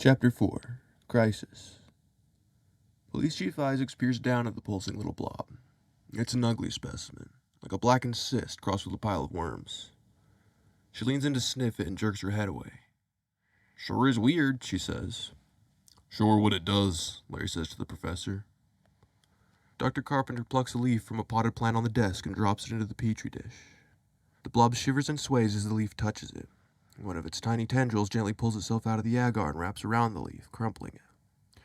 Chapter 4. Crisis. Police Chief Isaacs peers down at the pulsing little blob. It's an ugly specimen, like a blackened cyst crossed with a pile of worms. She leans in to sniff it and jerks her head away. "Sure is weird," she says. "Sure what it does," Larry says to the professor. Dr. Carpenter plucks a leaf from a potted plant on the desk and drops it into the petri dish. The blob shivers and sways as the leaf touches it. One of its tiny tendrils gently pulls itself out of the agar and wraps around the leaf, crumpling it.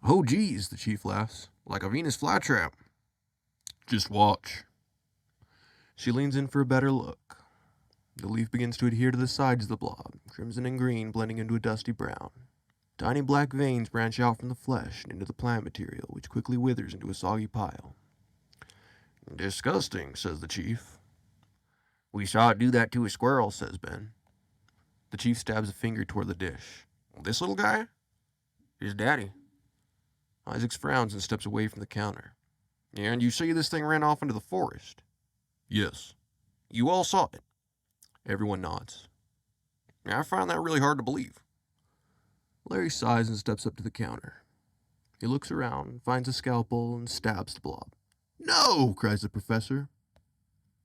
"Oh, geez," the chief laughs. "Like a Venus flytrap." "Just watch." She leans in for a better look. The leaf begins to adhere to the sides of the blob, crimson and green blending into a dusty brown. Tiny black veins branch out from the flesh and into the plant material, which quickly withers into a soggy pile. "Disgusting," says the chief. "We saw it do that to a squirrel," says Ben. The chief stabs a finger toward the dish. "This little guy?" "His daddy." Isaacs frowns and steps away from the counter. "And you say this thing ran off into the forest?" "Yes." "You all saw it?" Everyone nods. "I find that really hard to believe." Larry sighs and steps up to the counter. He looks around, finds a scalpel, and stabs the blob. "No!" cries the professor.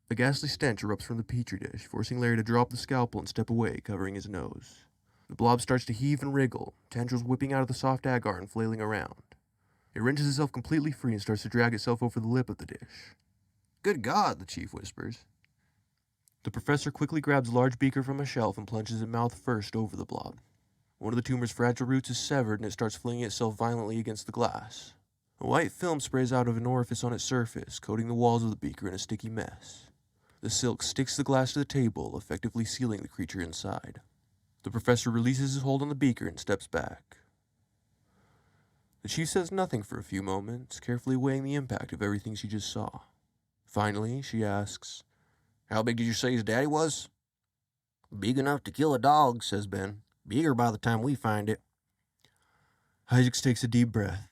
A ghastly stench erupts from the petri dish, forcing Larry to drop the scalpel and step away, covering his nose. The blob starts to heave and wriggle, tendrils whipping out of the soft agar and flailing around. It wrenches itself completely free and starts to drag itself over the lip of the dish. "Good God," the chief whispers. The professor quickly grabs a large beaker from a shelf and plunges it mouth first over the blob. One of the tumor's fragile roots is severed and it starts flinging itself violently against the glass. A white film sprays out of an orifice on its surface, coating the walls of the beaker in a sticky mess. The silk sticks the glass to the table, effectively sealing the creature inside. The professor releases his hold on the beaker and steps back. The chief says nothing for a few moments, carefully weighing the impact of everything she just saw. Finally, she asks, "How big did you say his daddy was?" "Big enough to kill a dog," says Ben. "Bigger by the time we find it." Isaacs takes a deep breath.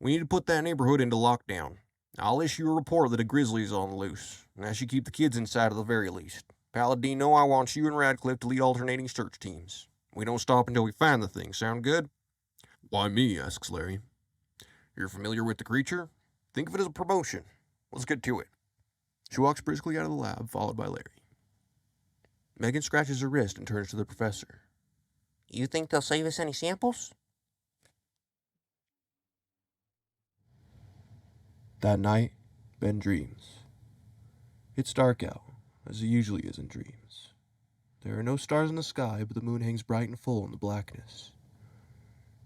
"We need to put that neighborhood into lockdown. I'll issue a report that a grizzly's on the loose, and I should keep the kids inside at the very least. Palladino, I want you and Radcliffe to lead alternating search teams. We don't stop until we find the thing. Sound good?" "Why me?" asks Larry. "You're familiar with the creature? Think of it as a promotion. Let's get to it." She walks briskly out of the lab, followed by Larry. Megan scratches her wrist and turns to the professor. "You think they'll save us any samples?" That night, Ben dreams. It's dark out, as it usually is in dreams. There are no stars in the sky, but the moon hangs bright and full in the blackness.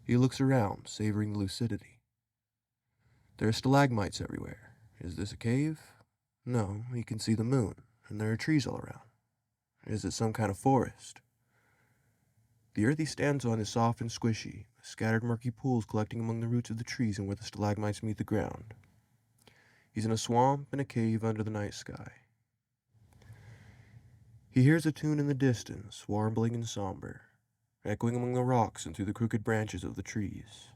He looks around, savoring the lucidity. There are stalagmites everywhere. Is this a cave? No, he can see the moon, and there are trees all around. Is it some kind of forest? The earth he stands on is soft and squishy, scattered murky pools collecting among the roots of the trees and where the stalagmites meet the ground. He's in a swamp in a cave under the night sky. He hears a tune in the distance, warbling and somber, echoing among the rocks and through the crooked branches of the trees.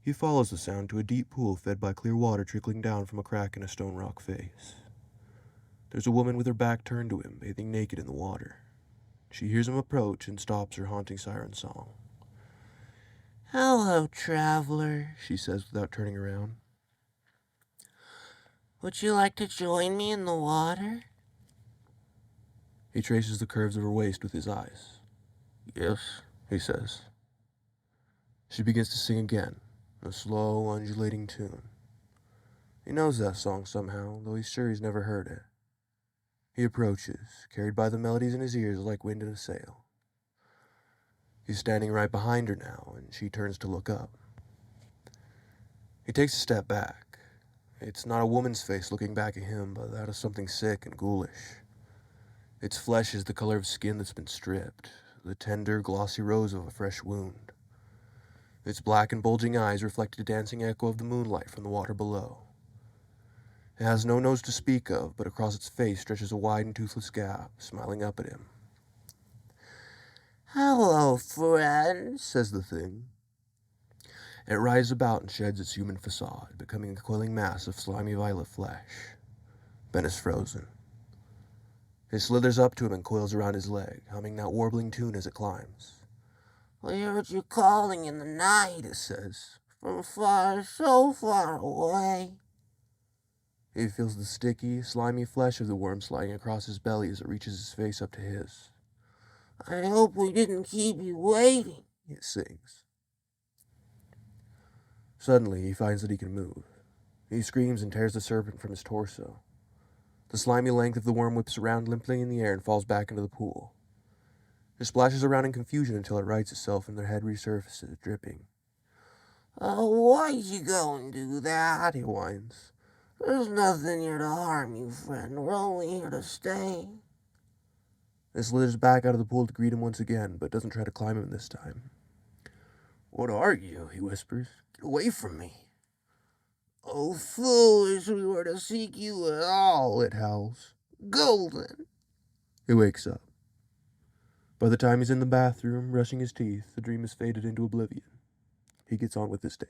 He follows the sound to a deep pool fed by clear water trickling down from a crack in a stone rock face. There's a woman with her back turned to him, bathing naked in the water. She hears him approach and stops her haunting siren song. "Hello, traveler," she says without turning around. "Would you like to join me in the water?" He traces the curves of her waist with his eyes. "Yes," he says. She begins to sing again, a slow, undulating tune. He knows that song somehow, though he's sure he's never heard it. He approaches, carried by the melodies in his ears like wind in a sail. He's standing right behind her now, and she turns to look up. He takes a step back. It's not a woman's face looking back at him, but that of something sick and ghoulish. Its flesh is the color of skin that's been stripped, the tender, glossy rose of a fresh wound. Its black and bulging eyes reflect a dancing echo of the moonlight from the water below. It has no nose to speak of, but across its face stretches a wide and toothless gap, smiling up at him. "Hello, friend," says the thing. It writhes about and sheds its human facade, becoming a coiling mass of slimy violet flesh. Ben is frozen. It slithers up to him and coils around his leg, humming that warbling tune as it climbs. I heard you calling in the night, it says, from far, so far away. He feels the sticky, slimy flesh of the worm sliding across his belly as it reaches his face up to his. I hope we didn't keep you waiting, it sings. Suddenly, he finds that he can move. He screams and tears the serpent from his torso. The slimy length of the worm whips around limply in the air and falls back into the pool. It splashes around in confusion until it rights itself and their head resurfaces, dripping. Oh, why'd you go and do that? He whines. There's nothing here to harm you, friend. We're only here to stay. It slithers back out of the pool to greet him once again, but doesn't try to climb him this time. What are you? He whispers. Get away from me. Oh, foolish we were to seek you at all, it howls. Golden. He wakes up. By the time he's in the bathroom, brushing his teeth, the dream has faded into oblivion. He gets on with his day.